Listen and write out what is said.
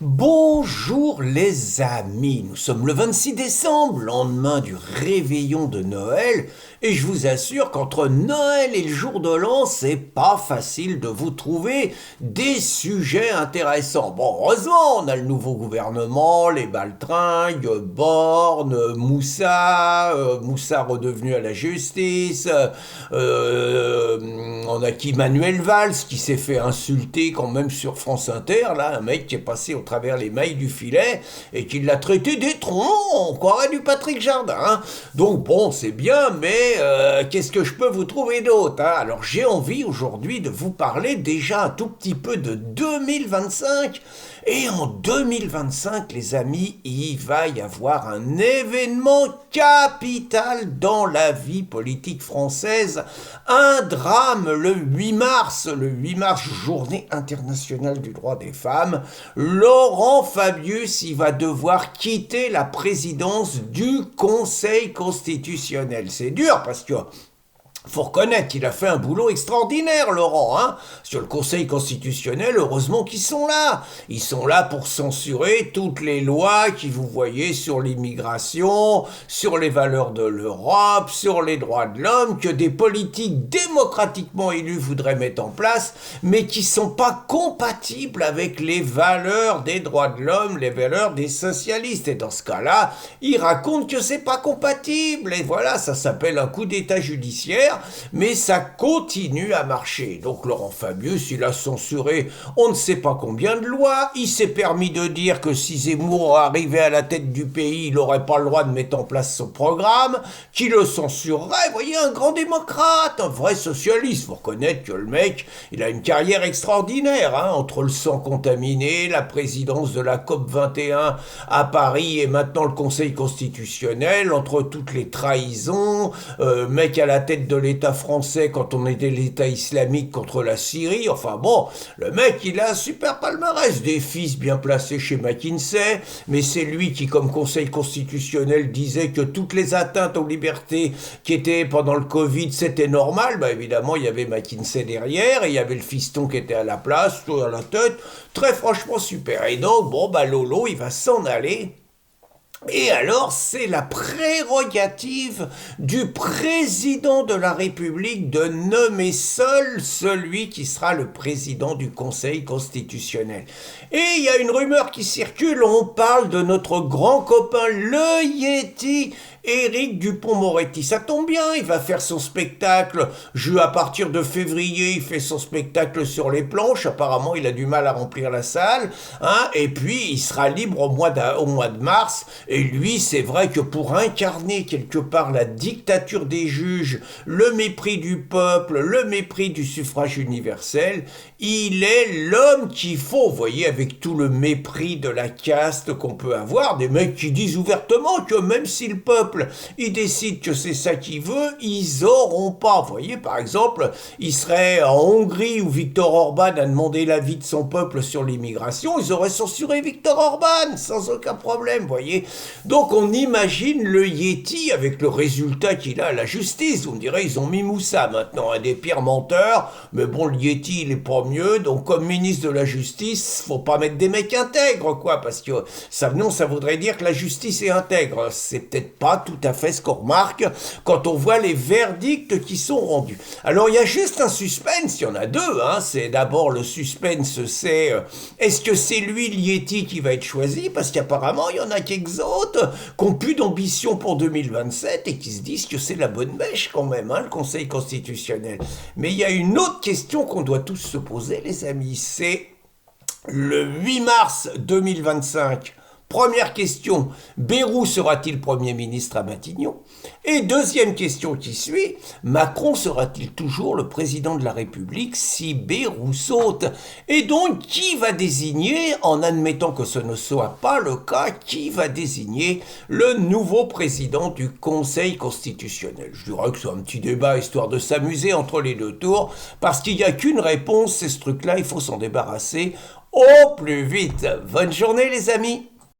Bonjour les amis, nous sommes le 26 décembre, lendemain du réveillon de Noël, et je vous assure qu'entre Noël et le jour de l'an, c'est pas facile de vous trouver des sujets intéressants. Bon, heureusement, on a le nouveau gouvernement, les baltringues, Borne, Moussa redevenu à la justice, on a qui Manuel Valls qui s'est fait insulter quand même sur France Inter, là, un mec qui est passé au travers les mailles du filet et qui l'a traité d'étron, on croirait du Patrick Jardin. Hein. Donc bon, c'est bien, mais qu'est-ce que je peux vous trouver d'autre hein. Alors j'ai envie aujourd'hui de vous parler déjà un tout petit peu de 2025. Et en 2025, les amis, il va y avoir un événement capital dans la vie politique française. Un drame le 8 mars, journée internationale du droit des femmes. Laurent Fabius, il va devoir quitter la présidence du Conseil constitutionnel. C'est dur parce que faut reconnaître qu'il a fait un boulot extraordinaire, Laurent, hein. Sur le Conseil constitutionnel, heureusement qu'ils sont là. Ils sont là pour censurer toutes les lois qui vous voyez sur l'immigration, sur les valeurs de l'Europe, sur les droits de l'homme, que des politiques démocratiquement élus voudraient mettre en place, mais qui sont pas compatibles avec les valeurs des droits de l'homme, les valeurs des socialistes. Et dans ce cas-là, ils racontent que c'est pas compatible. Et voilà, ça s'appelle un coup d'État judiciaire. Mais ça continue à marcher. Donc Laurent Fabius, il a censuré on ne sait pas combien de lois. Il s'est permis de dire que si Zemmour arrivait à la tête du pays, il n'aurait pas le droit de mettre en place son programme, qu'il le censurerait. Vous voyez, un grand démocrate, un vrai socialiste. Faut reconnaître que le mec, il a une carrière extraordinaire. Hein, entre le sang contaminé, la présidence de la COP 21 à Paris et maintenant le Conseil constitutionnel, entre toutes les trahisons, mec à la tête de l'État français quand on était l'État islamique contre la Syrie. Enfin bon, le mec, il a un super palmarès, des fils bien placés chez McKinsey, mais c'est lui qui, comme Conseil constitutionnel, disait que toutes les atteintes aux libertés qui étaient pendant le Covid, c'était normal. Bah évidemment, il y avait McKinsey derrière, et il y avait le fiston qui était à la place, tout à la tête. Très franchement super. Et donc, bon, bah Lolo, il va s'en aller. Et alors, c'est la prérogative du président de la République de nommer seul celui qui sera le président du Conseil constitutionnel. Et il y a une rumeur qui circule, on parle de notre grand copain, le Yéti, Éric Dupond-Moretti. Ça tombe bien, il va faire son spectacle. À partir de février, il fait son spectacle sur les planches. Apparemment, il a du mal à remplir la salle. Hein, et puis, il sera libre au mois de mars. Et lui, c'est vrai que pour incarner quelque part la dictature des juges, le mépris du peuple, le mépris du suffrage universel, il est l'homme qu'il faut. Vous voyez, avec tout le mépris de la caste qu'on peut avoir, des mecs qui disent ouvertement que même si le peuple il décide que c'est ça qu'il veut, ils auront pas. Vous voyez, par exemple, il serait en Hongrie où Viktor Orban a demandé l'avis de son peuple sur l'immigration, ils auraient censuré Viktor Orban sans aucun problème, vous voyez. Donc on imagine le Yéti avec le résultat qu'il a à la justice. Vous me direz, ils ont mis Moussa maintenant, un des pires menteurs, mais bon, le Yéti, il est pas mieux, donc comme ministre de la justice, faut pas mettre des mecs intègres, quoi, parce que ça voudrait dire que la justice est intègre. C'est peut-être pas tout à fait ce qu'on remarque quand on voit les verdicts qui sont rendus. Alors il y a juste un suspense, il y en a deux, hein. C'est d'abord le suspense, c'est est-ce que c'est lui le Yéti qui va être choisi, parce qu'apparemment il y en a quelques autres qui ont plus d'ambition pour 2027 et qui se disent que c'est la bonne mèche quand même, hein, le Conseil constitutionnel. Mais il y a une autre question qu'on doit tous se poser, les amis, c'est le 8 mars 2025. Première question, Bayrou sera-t-il Premier ministre à Matignon? Et deuxième question qui suit, Macron sera-t-il toujours le président de la République si Bayrou saute? Et donc, qui va désigner, en admettant que ce ne soit pas le cas, qui va désigner le nouveau président du Conseil constitutionnel? Je dirais que c'est un petit débat histoire de s'amuser entre les deux tours, parce qu'il n'y a qu'une réponse, c'est ce truc-là, il faut s'en débarrasser au plus vite. Bonne journée les amis!